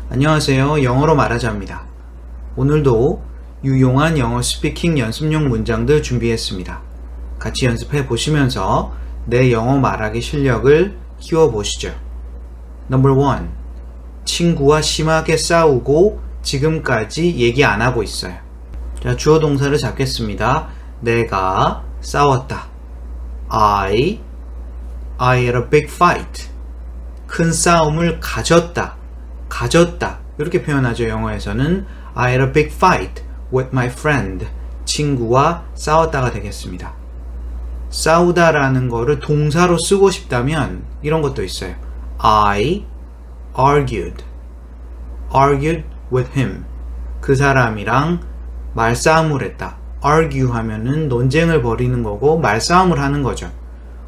안녕하세요. 영어로 말하자입니다. 오늘도 유용한 영어 스피킹 연습용 문장들 준비했습니다. 같이 연습해 보시면서 내 영어 말하기 실력을 키워보시죠. Number 1. 친구와 심하게 싸우고 지금까지 얘기 안 하고 있어요. 자, 주어 동사를 잡겠습니다. 내가 싸웠다. I had a big fight. 큰 싸움을 가졌다. 이렇게 표현하죠. 영어에서는 I had a big fight with my friend. 친구와 싸웠다가 되겠습니다. 싸우다라는 거를 동사로 쓰고 싶다면 이런 것도 있어요. I argued with him. 그 사람이랑 말싸움을 했다. argue 하면은 논쟁을 벌이는 거고 말싸움을 하는 거죠.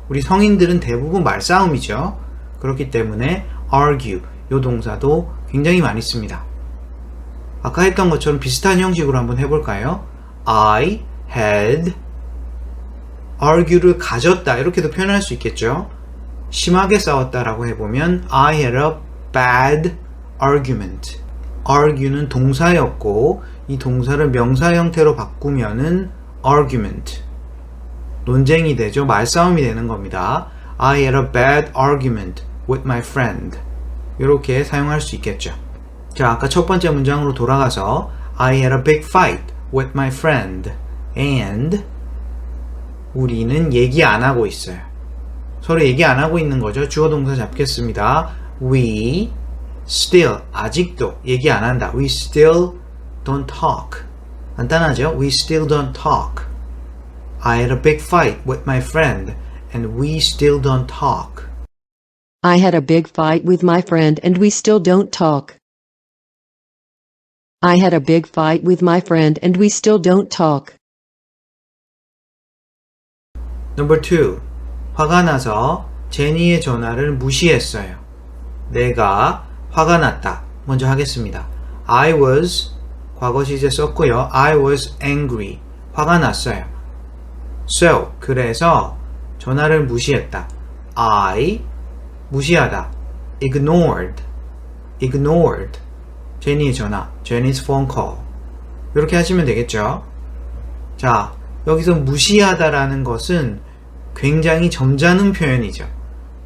우리 성인들은 대부분 말싸움이죠. 그렇기 때문에 argue 요 동사도 굉장히 많이 씁니다. 아까 했던 것처럼 비슷한 형식으로 한번 해볼까요? I had argue를 가졌다 이렇게도 표현할 수 있겠죠. 심하게 싸웠다라고 해보면 I had a bad argument. argue는 동사였고 이 동사를 명사 형태로 바꾸면은 argument 논쟁이 되죠. 말싸움이 되는 겁니다. I had a bad argument with my friend. 이렇게 사용할 수 있겠죠. 자, 아까 첫 번째 문장으로 돌아가서 I had a big fight with my friend and 우리는 얘기 안 하고 있어요. 서로 얘기 안 하고 있는 거죠. 주어 동사 잡겠습니다. We still 아직도 얘기 안 한다. We still don't talk. 간단하죠? We still don't talk. I had a big fight with my friend and we still don't talk. I had a big fight with my friend and we still don't talk. I had a big fight with my friend and we still don't talk. Number 2. 화가 나서 제니의 전화를 무시했어요. 내가 화가 났다. 먼저 하겠습니다. I was 과거 시제 썼고요. I was angry. 화가 났어요. So, 그래서 전화를 무시했다. I 무시하다. ignored. 제니의 전화. Jenny's phone call. 이렇게 하시면 되겠죠. 자, 여기서 무시하다라는 것은 굉장히 점잖은 표현이죠.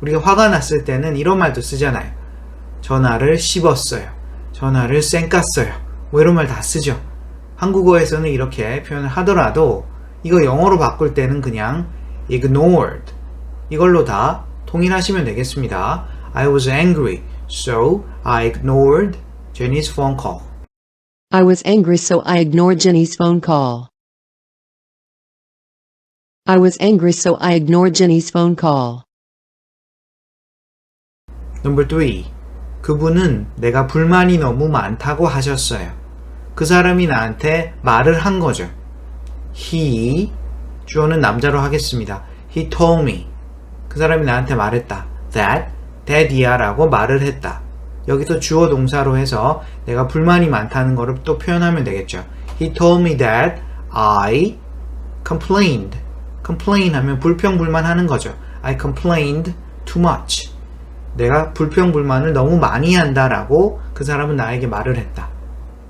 우리가 화가 났을 때는 이런 말도 쓰잖아요. 전화를 씹었어요. 전화를 쌩깠어요. 뭐 이런 말 다 쓰죠. 한국어에서는 이렇게 표현을 하더라도 이거 영어로 바꿀 때는 그냥 ignored. 이걸로 다 통일하시면 되겠습니다. I was angry, so I ignored Jenny's phone call. I was angry so I ignored Jenny's phone call. I was angry so I ignored Jenny's phone call. Number 3. 그분은 내가 불만이 너무 많다고 하셨어요. 그 사람이 나한테 말을 한 거죠. He, 주어는 남자로 하겠습니다. He told me. 그 사람이 나한테 말했다. Dad이야 라고 말을 했다. 여기서 주어 동사로 해서 내가 불만이 많다는 거를 또 표현하면 되겠죠. He told me that I complained. complain 하면 불평불만하는 거죠. I complained too much. 내가 불평불만을 너무 많이 한다라고 그 사람은 나에게 말을 했다.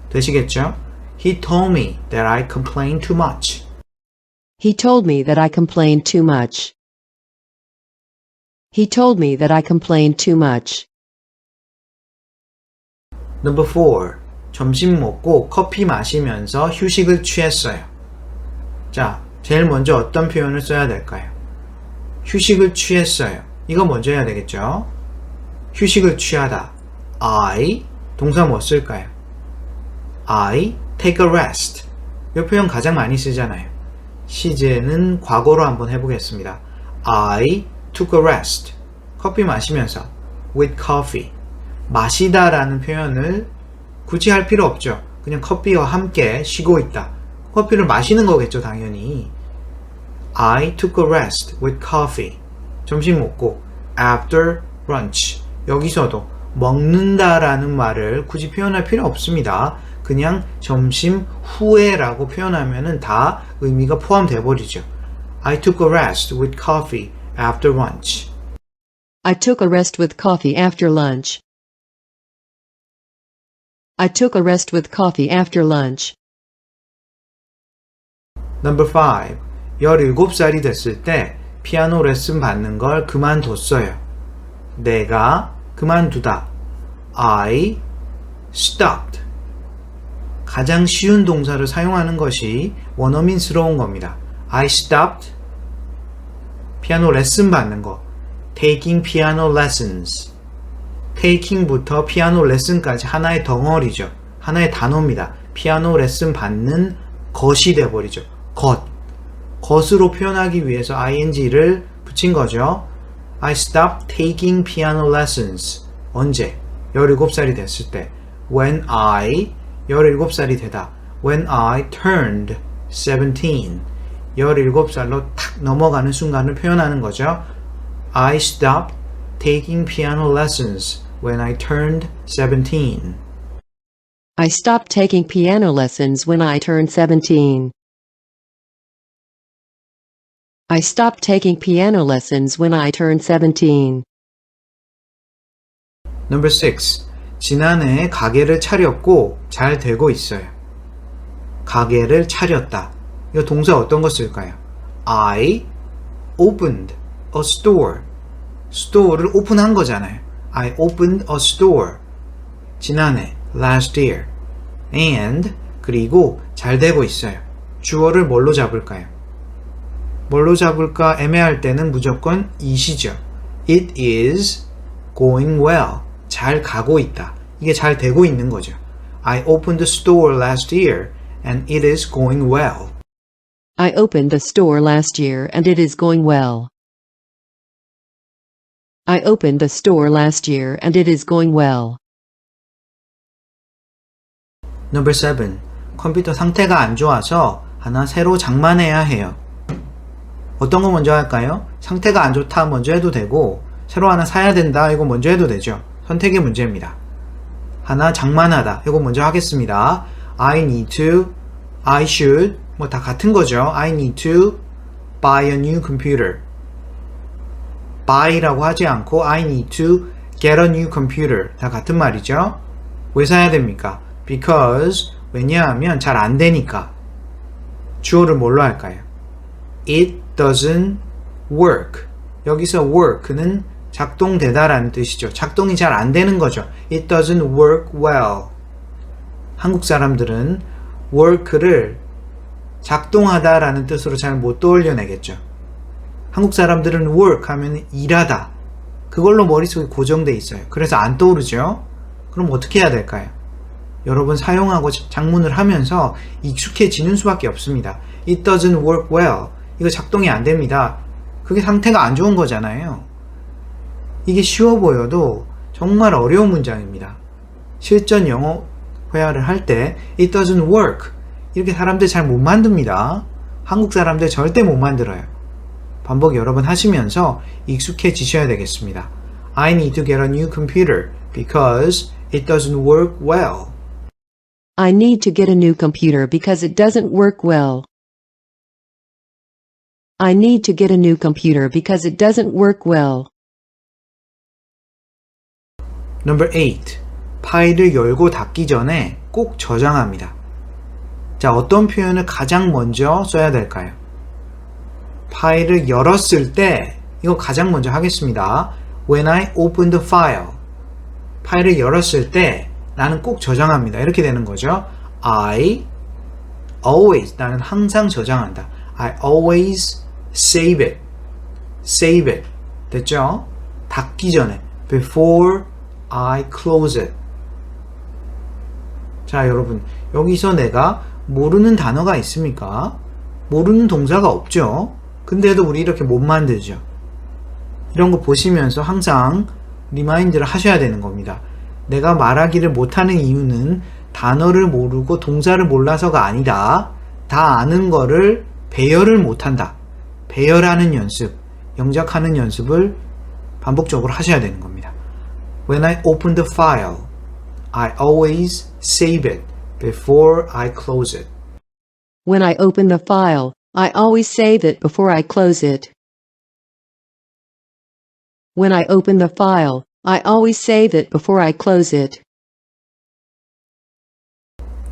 되시겠죠? He told me that I complained too much. He told me that I complained too much. He told me that I complained too much. Number 4. 점심 먹고 커피 마시면서 휴식을 취했어요. 자, 제일 먼저 어떤 표현을 써야 될까요? 휴식을 취했어요. 이거 먼저 해야 되겠죠? 휴식을 취하다. I, 동사 뭐 쓸까요? I take a rest. 이 표현 가장 많이 쓰잖아요. 시제는 과거로 한번 해보겠습니다. I took a rest. 커피 마시면서 with coffee. 마시다 라는 표현을 굳이 할 필요 없죠. 그냥 커피와 함께 쉬고 있다. 커피를 마시는 거겠죠, 당연히. I took a rest with coffee. 점심 먹고 after lunch. 여기서도 먹는다라는 말을 굳이 표현할 필요 없습니다. 그냥 점심 후에라고 표현하면은 다 의미가 포함돼 버리죠. I took a rest with coffee after lunch. I took a rest with coffee after lunch. I took a rest with coffee after lunch. Number 5. 17살이 됐을 때 피아노 레슨 받는 걸 그만뒀어요. 내가 그만두다. I stopped. 가장 쉬운 동사를 사용하는 것이 원어민스러운 겁니다. I stopped. 피아노 레슨 받는 거. Taking piano lessons. taking부터 피아노 레슨까지 하나의 덩어리죠. 하나의 단어입니다. 피아노 레슨 받는 것이 돼버리죠. 것으로 표현하기 위해서 ing를 붙인 거죠. I stopped taking piano lessons. 언제? 17살이 됐을 때. When I 17살이 되다. When I turned 17. 17살로 탁 넘어가는 순간을 표현하는 거죠. I stopped taking piano lessons when I turned 17. I stopped taking piano lessons when I turned 17. I stopped taking piano lessons when I turned 17. Number 6. 지난해 가게를 차렸고 잘 되고 있어요. 가게를 차렸다. 이거 동사 어떤 거 쓸까요? I opened a store. store를 오픈한 거잖아요. I opened a store. 지난해, last year. And, 그리고 잘 되고 있어요. 주어를 뭘로 잡을까요? 뭘로 잡을까 애매할 때는 무조건 it이죠. It is going well. 잘 가고 있다. 이게 잘 되고 있는 거죠. I opened the store last year and it is going well. I opened the store last year and it is going well. I opened the store last year and it is going well. Number 7. 컴퓨터 상태가 안 좋아서 하나 새로 장만해야 해요. 어떤 거 먼저 할까요? 상태가 안 좋다 먼저 해도 되고 새로 하나 사야 된다 이거 먼저 해도 되죠. 선택의 문제입니다. 하나 장만하다 이거 먼저 하겠습니다. I need to, I should 뭐 다 같은 거죠. I need to buy a new computer. buy라고 하지 않고 I need to get a new computer 다 같은 말이죠. 왜 사야 됩니까? Because 왜냐하면 잘 안 되니까. 주어를 뭘로 할까요? It doesn't work. 여기서 work는 작동되다라는 뜻이죠. 작동이 잘 안 되는 거죠. It doesn't work well. 한국 사람들은 work를 작동하다라는 뜻으로 잘 못 떠올려내겠죠. 한국 사람들은 work 하면 일하다. 그걸로 머릿속에 고정돼 있어요. 그래서 안 떠오르죠. 그럼 어떻게 해야 될까요? 여러분 사용하고 작문을 하면서 익숙해지는 수밖에 없습니다. It doesn't work well. 이거 작동이 안 됩니다. 그게 상태가 안 좋은 거잖아요. 이게 쉬워 보여도 정말 어려운 문장입니다. 실전 영어 회화를 할 때 It doesn't work. 이렇게 사람들 잘 못 만듭니다. 한국 사람들 절대 못 만들어요. 반복 여러 번 하시면서 익숙해지셔야 되겠습니다. I need to get a new computer because it doesn't work well. I need to get a new computer because it doesn't work well. I need to get a new computer because it doesn't work well. Number 8. 파일을 열고 닫기 전에 꼭 저장합니다. 자, 어떤 표현을 가장 먼저 써야 될까요? 파일을 열었을 때 이거 가장 먼저 하겠습니다. When I open the file. 파일을 열었을 때 나는 꼭 저장합니다. 이렇게 되는 거죠. I always 나는 항상 저장한다. I always save it. save it. 됐죠? 닫기 전에 before I close it. 자, 여러분 여기서 내가 모르는 단어가 있습니까? 모르는 동사가 없죠. 근데도 우리 이렇게 못 만들죠. 이런 거 보시면서 항상 리마인드를 하셔야 되는 겁니다. 내가 말하기를 못하는 이유는 단어를 모르고 동사를 몰라서가 아니다. 다 아는 거를 배열을 못한다. 배열하는 연습, 영작하는 연습을 반복적으로 하셔야 되는 겁니다. When I open the file, I always save it before I close it. When I open the file, I always save it before I close it. When I open the file, I always save it before I close it.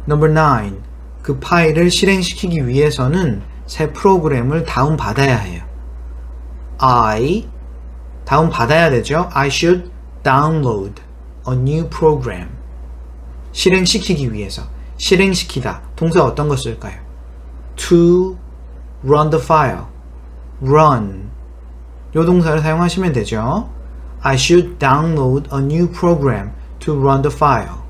Number 9. 그 파일을 실행시키기 위해서는 새 프로그램을 다운받아야 해요. 다운받아야 되죠. I should download a new program. 실행시키기 위해서. 실행시키다. 동사 어떤 거 쓸까요? To run the file. run. 요 동사를 사용하시면 되죠. I should download a new program to run the file.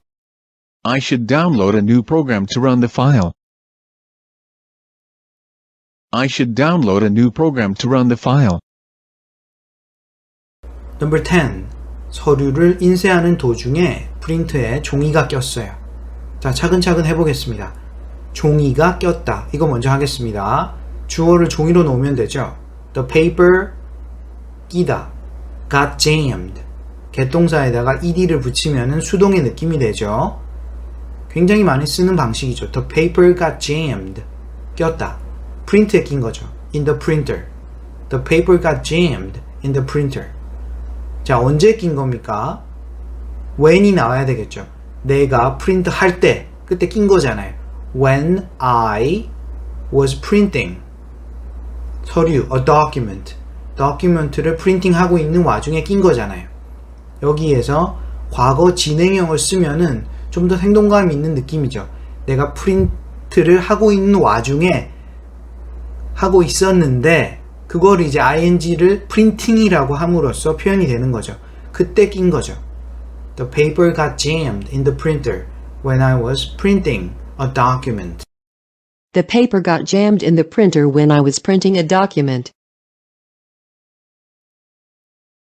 I should download a new program to run the file. I should download a new program to run the file. Number 10. 서류를 인쇄하는 도중에 프린트에 종이가 꼈어요. 자, 차근차근 해보겠습니다. 종이가 꼈다. 이거 먼저 하겠습니다. 주어를 종이로 놓으면 되죠. The paper 끼다. got jammed. 개동사에다가 ed를 붙이면 수동의 느낌이 되죠. 굉장히 많이 쓰는 방식이죠. The paper got jammed. 꼈다. 프린트에 낀 거죠. In the printer. The paper got jammed in the printer. 자, 언제 낀 겁니까? when이 나와야 되겠죠. 내가 프린트 할 때, 그때 낀 거잖아요. When I was printing. 서류, a document. document를 프린팅하고 있는 와중에 낀 거잖아요. 여기에서 과거 진행형을 쓰면은 좀 더 생동감 있는 느낌이죠. 내가 프린트를 하고 있는 와중에 하고 있었는데 그걸 이제 ing를 printing이라고 함으로써 표현이 되는 거죠. 그때 낀 거죠. The paper got jammed in the printer when I was printing a document. The paper got jammed in the printer when I was printing a document.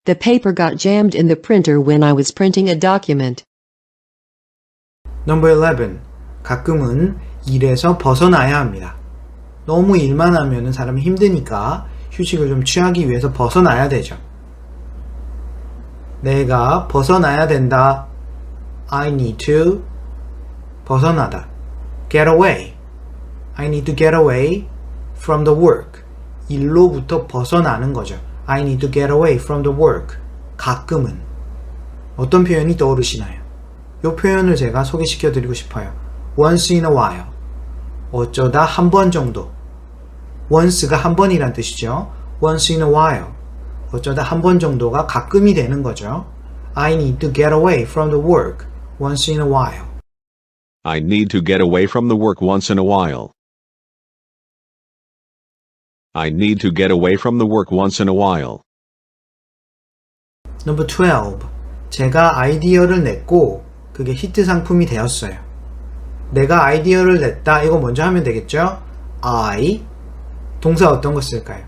The paper got jammed in the printer when I was printing a document. Number 11. 가끔은 일에서 벗어나야 합니다. 너무 일만 하면 사람이 힘드니까 휴식을 좀 취하기 위해서 벗어나야 되죠. 내가 벗어나야 된다. I need to 벗어나다. Get away. I need to get away from the work. 일로부터 벗어나는 거죠. I need to get away from the work. 가끔은. 어떤 표현이 떠오르시나요? 이 표현을 제가 소개시켜 드리고 싶어요. Once in a while. 어쩌다 한 번 정도. once가 한 번이란 뜻이죠. Once in a while. 어쩌다 한 번 정도가 가끔이 되는 거죠. I need to get away from the work once in a while. I need to get away from the work once in a while. I need to get away from the work once in a while. Number 12. 제가 아이디어를 냈고 그게 히트 상품이 되었어요. 내가 아이디어를 냈다. 이거 먼저 하면 되겠죠? I. 동사 어떤 거 쓸까요?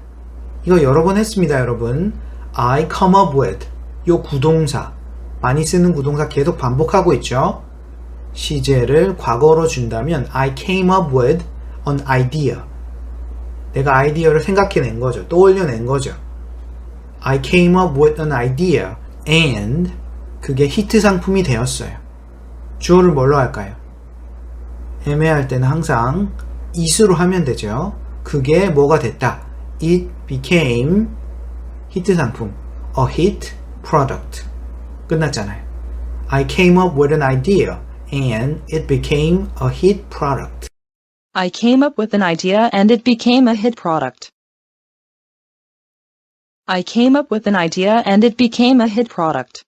이거 여러 번 했습니다, 여러분. I come up with. 요 구동사. 많이 쓰는 구동사 계속 반복하고 있죠? 시제를 과거로 준다면 I came up with an idea. 내가 아이디어를 생각해낸 거죠. 떠올려낸 거죠. I came up with an idea and 그게 히트 상품이 되었어요. 주어를 뭘로 할까요? 애매할 때는 항상 is로 하면 되죠. 그게 뭐가 됐다. It became 히트 상품. A hit product. 끝났잖아요. I came up with an idea and it became a hit product. I came up with an idea and it became a hit product. I came up with an idea and it became a hit product.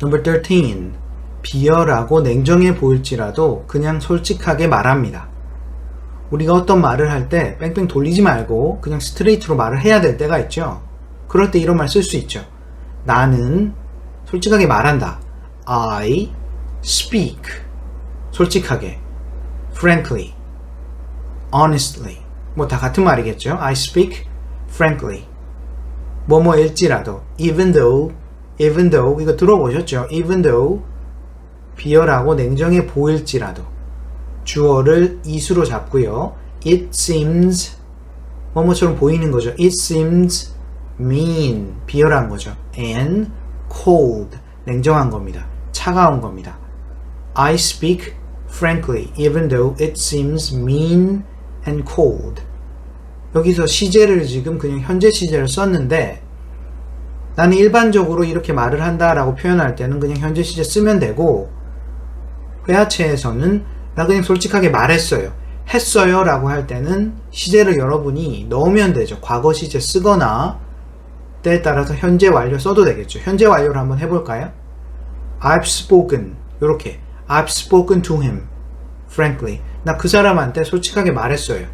Number 13. 비열하고 냉정해 보일지라도 그냥 솔직하게 말합니다. 우리가 어떤 말을 할 때 뺑뺑 돌리지 말고 그냥 스트레이트로 말을 해야 될 때가 있죠. 그럴 때 이런 말 쓸 수 있죠. 나는 솔직하게 말한다. I speak. 솔직하게. Frankly. Honestly. 뭐 다 같은 말이겠죠. I speak frankly. 뭐뭐일지라도. Even though 이거 들어보셨죠? Even though 비열하고 냉정해 보일지라도. 주어를 is로 잡고요. It seems 뭐뭐처럼 보이는 거죠. It seems mean 비열한 거죠. And cold 냉정한 겁니다. 차가운 겁니다. I speak frankly even though it seems mean and cold. 여기서 시제를 지금 그냥 현재 시제를 썼는데 나는 일반적으로 이렇게 말을 한다 라고 표현할 때는 그냥 현재 시제 쓰면 되고 회화체에서는 나 그냥 솔직하게 말했어요. 했어요 라고 할 때는 시제를 여러분이 넣으면 되죠. 과거 시제 쓰거나 때에 따라서 현재 완료 써도 되겠죠. 현재 완료를 한번 해볼까요? I've spoken. 요렇게 I've spoken to him. Frankly. 나 그 사람한테 솔직하게 말했어요.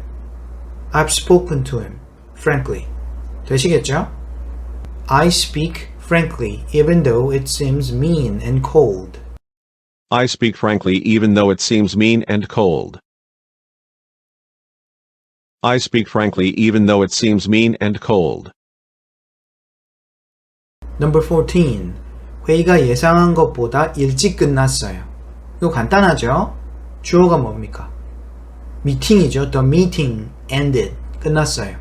I've spoken to him. Frankly. 되시겠죠? I speak frankly even though it seems mean and cold. I speak frankly even though it seems mean and cold. I speak frankly even though it seems mean and cold. Number 14. 회의가 예상한 것보다 일찍 끝났어요. 이거 간단하죠? 주어가 뭡니까? 미팅이죠. The meeting ended. 끝났어요.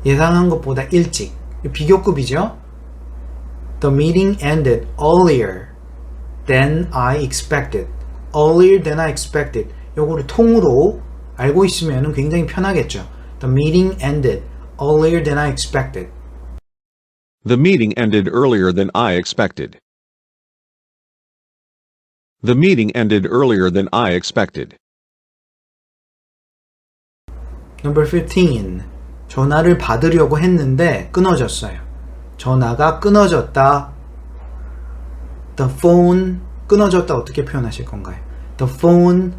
예상한 것보다 일찍. 비교급이죠? The meeting ended earlier than I expected. Earlier than I expected. 요거를 통으로 알고 있으면 굉장히 편하겠죠. The meeting ended earlier than I expected. The meeting ended earlier than I expected. The meeting ended earlier than I expected. Number 15. 전화를 받으려고 했는데 끊어졌어요. 전화가 끊어졌다. The phone 끊어졌다 어떻게 표현하실 건가요? The phone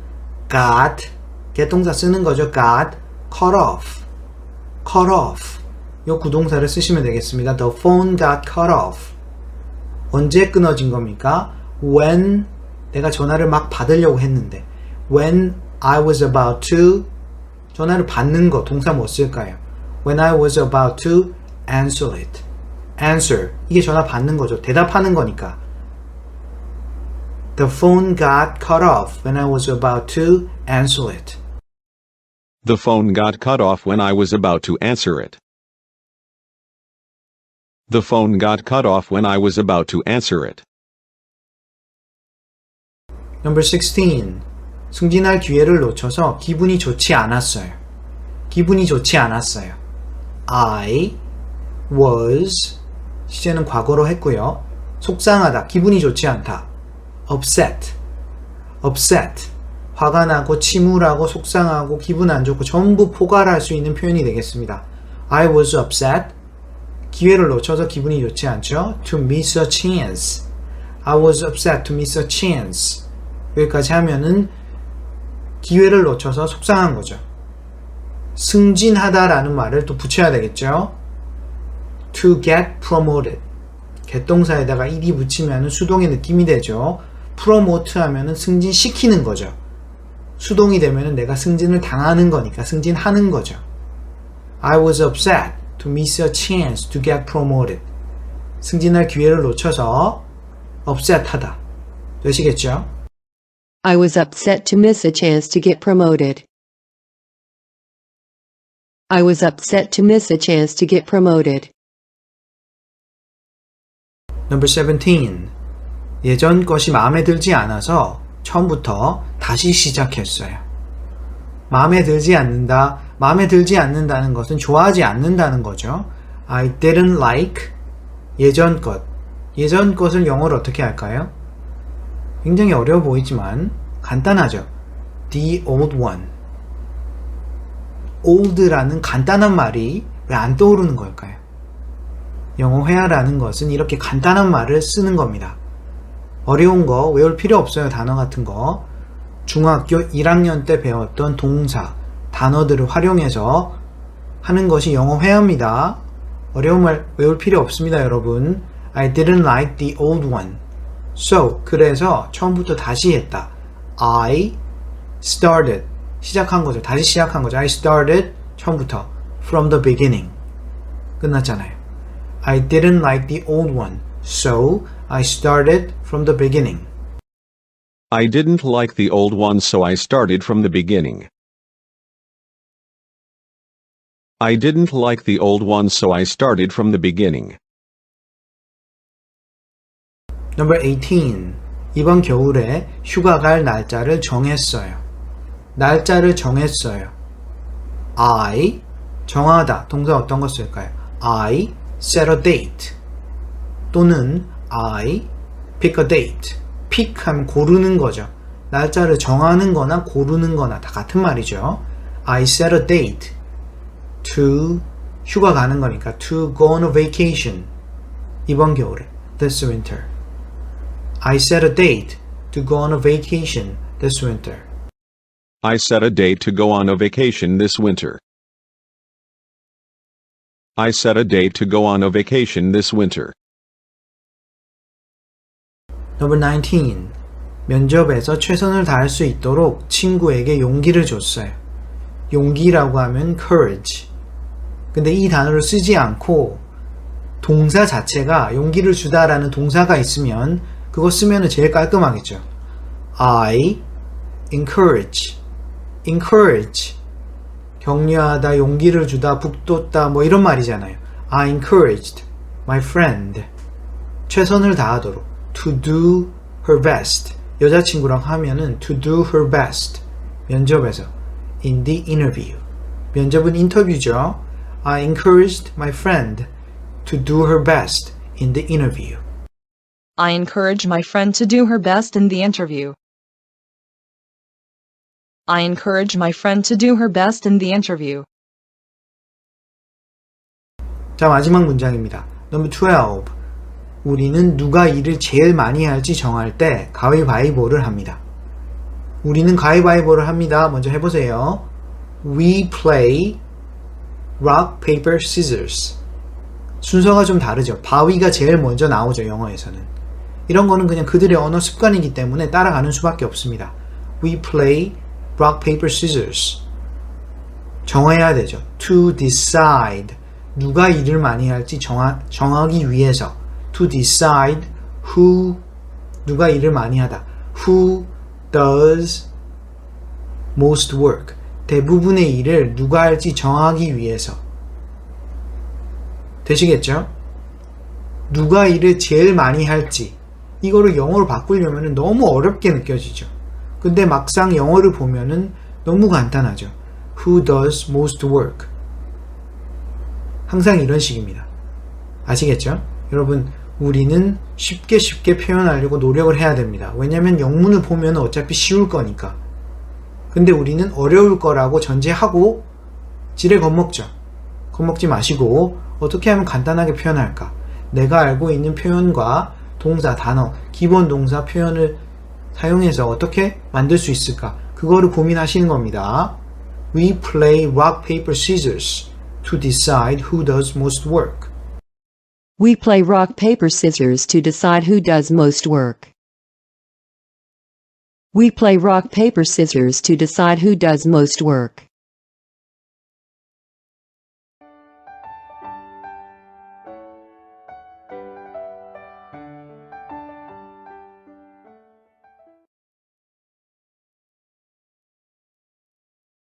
got 개동사 쓰는 거죠. got cut off. cut off. 요 구동사를 쓰시면 되겠습니다. The phone got cut off. 언제 끊어진 겁니까? When 내가 전화를 막 받으려고 했는데 When I was about to 전화를 받는 거 동사 뭐 쓸까요? When I was about to answer it. answer 이게 전화 받는 거죠. 대답하는 거니까. The phone got cut off when I was about to answer it. The phone got cut off when I was about to answer it. The phone got cut off when I was about to answer it. Number 16. 승진할 기회를 놓쳐서 기분이 좋지 않았어요. 기분이 좋지 않았어요. I was 시제는 과거로 했고요. 속상하다, 기분이 좋지 않다. upset, upset. 화가 나고 침울하고 속상하고 기분 안 좋고 전부 포괄할 수 있는 표현이 되겠습니다. I was upset. 기회를 놓쳐서 기분이 좋지 않죠. To miss a chance. I was upset to miss a chance. 여기까지 하면은 기회를 놓쳐서 속상한 거죠. 승진하다라는 말을 또 붙여야 되겠죠. To get promoted. 겟동사에다가 ed 붙이면 수동의 느낌이 되죠. promote 하면은 승진시키는 거죠. 수동이 되면은 내가 승진을 당하는 거니까 승진하는 거죠. I was upset to miss a chance to get promoted. 승진할 기회를 놓쳐서 upset하다. 되시겠죠? I was upset to miss a chance to get promoted. I was upset to miss a chance to get promoted. Number 17. 예전 것이 마음에 들지 않아서 처음부터 다시 시작했어요. 마음에 들지 않는다. 마음에 들지 않는다는 것은 좋아하지 않는다는 거죠. I didn't like 예전 것. 예전 것을 영어로 어떻게 할까요? 굉장히 어려워 보이지만 간단하죠. The old one. old라는 간단한 말이 왜 안 떠오르는 걸까요? 영어 회화라는 것은 이렇게 간단한 말을 쓰는 겁니다. 어려운 거 외울 필요 없어요. 단어 같은 거. 중학교 1학년 때 배웠던 동사, 단어들을 활용해서 하는 것이 영어 회화입니다. 어려운 말 외울 필요 없습니다, 여러분. I didn't like the old one. So, 그래서 처음부터 다시 했다. I started. 시작한 거죠. 다시 시작한 거죠. I started. 처음부터. From the beginning. 끝났잖아요. I didn't like the old one. So, I started from the beginning. I didn't like the old one, so I started from the beginning. I didn't like the old one, so I started from the beginning. Number 18. 이번 겨울에 휴가 갈 날짜를 정했어요. 날짜를 정했어요. I 정하다. 동사 어떤 거 쓸까요? I set a date. 또는 I pick a date. pick 하면 고르는 거죠. 날짜를 정하는 거나 고르는 거나 다 같은 말이죠. I set a date to 휴가 가는 거니까 to go on a vacation 이번 겨울에 this winter. I set a date to go on a vacation this winter. I set a date to go on a vacation this winter. I set a date to go on a vacation this winter. Number 19. 면접에서 최선을 다할 수 있도록 친구에게 용기를 줬어요. 용기라고 하면 courage. 근데 이 단어를 쓰지 않고 동사 자체가 용기를 주다라는 동사가 있으면 그거 쓰면 제일 깔끔하겠죠. I encourage. 격려하다, 용기를 주다, 북돋다 뭐 이런 말이잖아요. I encouraged my friend. 최선을 다하도록. To do her best. 여자친구랑 하면은 to do her best. 면접에서 in the interview. 면접은 인터뷰죠. I encouraged my friend to do her best in the interview. I encourage my friend to do her best in the interview. I encourage my friend to do her best in the interview. 자, 마지막 문장입니다. Number 12. 우리는 누가 일을 제일 많이 할지 정할 때 가위바위보를 합니다. 우리는 가위바위보를 합니다. 먼저 해보세요. We play rock, paper, scissors. 순서가 좀 다르죠. 바위가 제일 먼저 나오죠. 영어에서는. 이런 거는 그냥 그들의 언어 습관이기 때문에 따라가는 수밖에 없습니다. We play rock, paper, scissors. 정해야 되죠. To decide. 누가 일을 많이 할지 정하기 위해서. To decide who, 누가 일을 많이 하다. Who does most work. 대부분의 일을 누가 할지 정하기 위해서. 되시겠죠? 누가 일을 제일 많이 할지. 이거를 영어로 바꾸려면 너무 어렵게 느껴지죠. 근데 막상 영어를 보면은 너무 간단하죠. Who does most work. 항상 이런 식입니다. 아시겠죠? 여러분, 우리는 쉽게 표현하려고 노력을 해야 됩니다. 왜냐면 영문을 보면 어차피 쉬울 거니까. 근데 우리는 어려울 거라고 전제하고 지레 겁먹죠. 겁먹지 마시고 어떻게 하면 간단하게 표현할까? 내가 알고 있는 표현과 동사, 단어, 기본 동사 표현을 사용해서 어떻게 만들 수 있을까? 그거를 고민하시는 겁니다. We play rock, paper, scissors to decide who does most work. We play rock, paper, scissors to decide who does most work. We play rock, paper, scissors to decide who does most work.